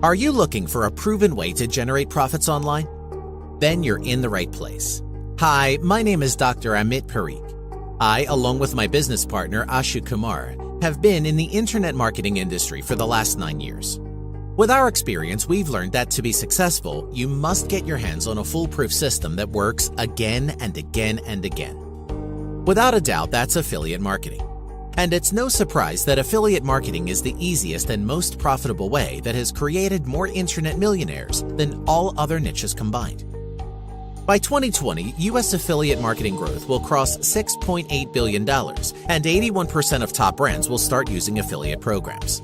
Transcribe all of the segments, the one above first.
Are you looking for a proven way to generate profits online? Then you're in the right place. Hi, my name is Dr. Amit Parikh. I, along with my business partner Ashu Kumar, have been in the internet marketing industry for the last 9 years. With our experience, we've learned that to be successful, you must get your hands on a foolproof system that works again and again and again. Without a doubt, that's affiliate marketing. And it's no surprise that affiliate marketing is the easiest and most profitable way that has created more internet millionaires than all other niches combined. By 2020, US affiliate marketing growth will cross $6.8 billion, and 81% of top brands will start using affiliate programs.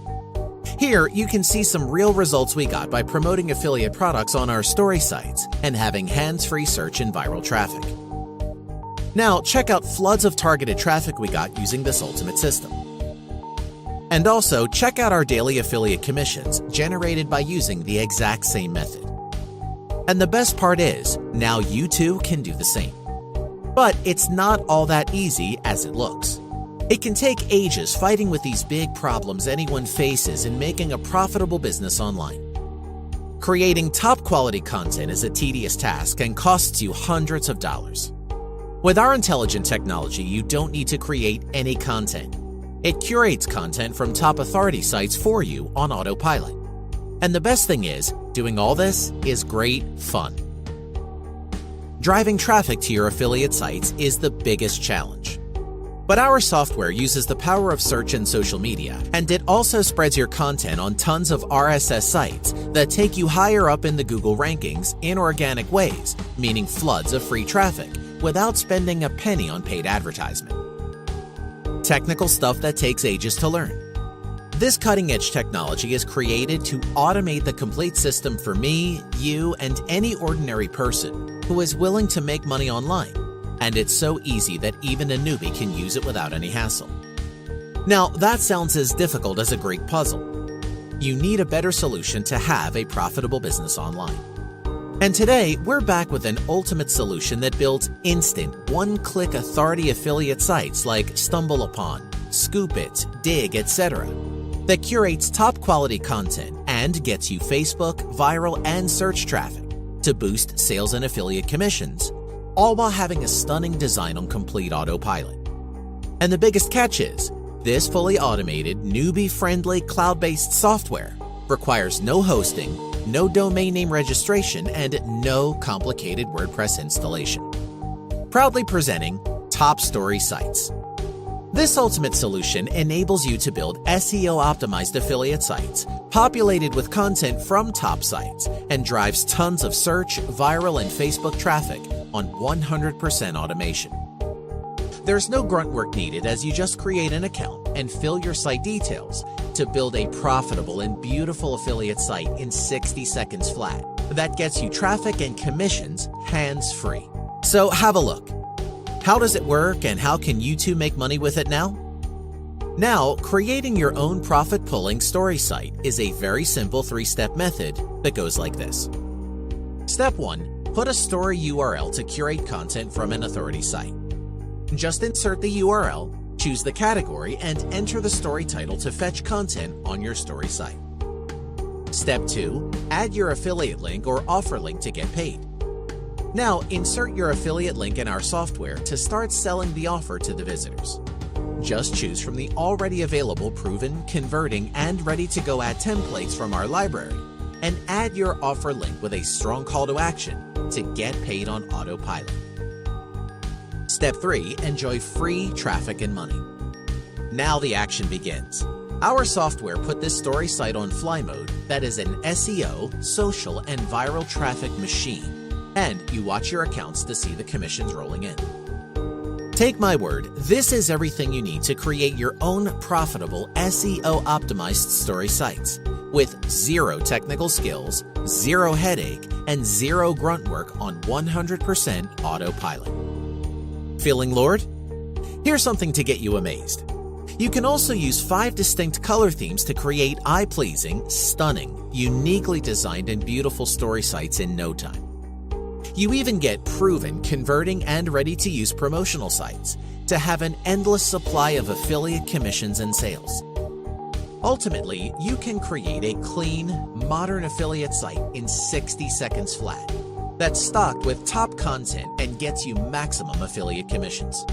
Here, you can see some real results we got by promoting affiliate products on our story sites and having hands-free search and viral traffic. Now, check out floods of targeted traffic we got using this ultimate system. And also, check out our daily affiliate commissions generated by using the exact same method. And the best part is, now you too can do the same. But it's not all that easy as it looks. It can take ages fighting with these big problems anyone faces in making a profitable business online. Creating top-quality content is a tedious task and costs you hundreds of dollars. With our intelligent technology, you don't need to create any content. It curates content from top authority sites for you on autopilot. And the best thing is, doing all this is great fun. Driving traffic to your affiliate sites is the biggest challenge. But our software uses the power of search and social media, and it also spreads your content on tons of RSS sites that take you higher up in the Google rankings in organic ways, meaning floods of free traffic, without spending a penny on paid advertisement. Technical stuff that takes ages to learn. This cutting-edge technology is created to automate the complete system for me, you, and any ordinary person who is willing to make money online. And it's so easy that even a newbie can use it without any hassle. Now, that sounds as difficult as a Greek puzzle. You need a better solution to have a profitable business online. And today, we're back with an ultimate solution that builds instant, one-click authority affiliate sites like StumbleUpon, ScoopIt, Dig, etc. that curates top-quality content and gets you Facebook, viral, and search traffic to boost sales and affiliate commissions, all while having a stunning design on complete autopilot. And the biggest catch is, this fully automated, newbie-friendly, cloud-based software requires no hosting, no domain name registration, and no complicated WordPress installation. Proudly presenting TopStorySites. This ultimate solution enables you to build SEO-optimized affiliate sites populated with content from top sites and drives tons of search, viral, and Facebook traffic on 100% automation. There's no grunt work needed as you just create an account and fill your site details to build a profitable and beautiful affiliate site in 60 seconds flat that gets you traffic and commissions hands-free. So have a look. How does it work and how can you too make money with it now? Now, creating your own profit-pulling story site is a very simple 3-step method that goes like this. Step 1. Put a story URL to curate content from an authority site. Just insert the URL, choose the category, and enter the story title to fetch content on your story site. Step 2. Add your affiliate link or offer link to get paid. Now, insert your affiliate link in our software to start selling the offer to the visitors. Just choose from the already available proven, converting, and ready-to-go ad templates from our library, and add your offer link with a strong call to action to get paid on autopilot. Step 3. Enjoy free traffic and money. Now the action begins. Our software put this story site on fly mode that is an SEO, social, and viral traffic machine, and you watch your accounts to see the commissions rolling in. Take my word, this is everything you need to create your own profitable SEO-optimized story sites with zero technical skills, zero headache, and zero grunt work on 100% autopilot. Feeling lured? Here's something to get you amazed. You can also use 5 distinct color themes to create eye-pleasing, stunning, uniquely designed and beautiful story sites in no time. You even get proven, converting, and ready-to-use promotional sites to have an endless supply of affiliate commissions and sales. Ultimately, you can create a clean, modern affiliate site in 60 seconds flat that's stocked with top content and gets you maximum affiliate commissions.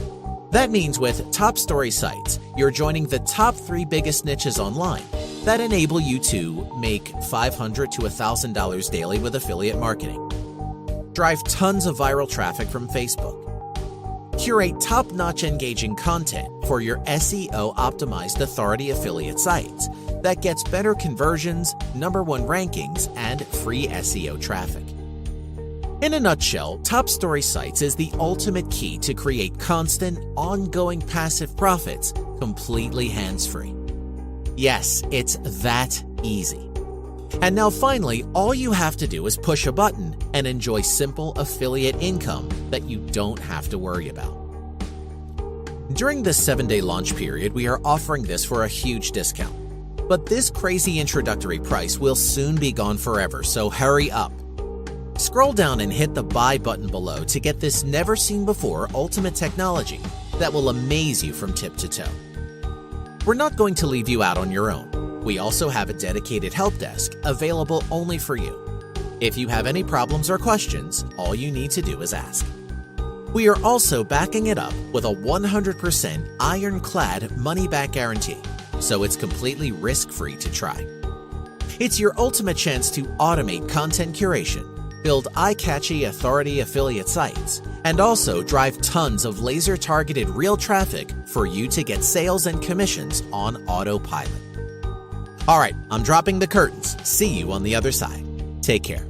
That means with TopStorySites, you're joining the top 3 biggest niches online that enable you to make $500 to $1,000 daily with affiliate marketing, drive tons of viral traffic from Facebook, curate top-notch engaging content for your SEO-optimized authority affiliate sites that gets better conversions, #1 rankings, and free SEO traffic. In a nutshell, TopStorySites is the ultimate key to create constant, ongoing passive profits completely hands-free. Yes, it's that easy. And now finally, all you have to do is push a button and enjoy simple affiliate income that you don't have to worry about. During this 7-day launch period, we are offering this for a huge discount. But this crazy introductory price will soon be gone forever, so hurry up. Scroll down and hit the buy button below to get this never-seen-before ultimate technology that will amaze you from tip to toe. We're not going to leave you out on your own. We also have a dedicated help desk available only for you. If you have any problems or questions, all you need to do is ask. We are also backing it up with a 100% ironclad money-back guarantee, so it's completely risk-free to try. It's your ultimate chance to automate content curation, build eye-catchy authority affiliate sites, and also drive tons of laser-targeted real traffic for you to get sales and commissions on autopilot. All right, I'm dropping the curtains. See you on the other side. Take care.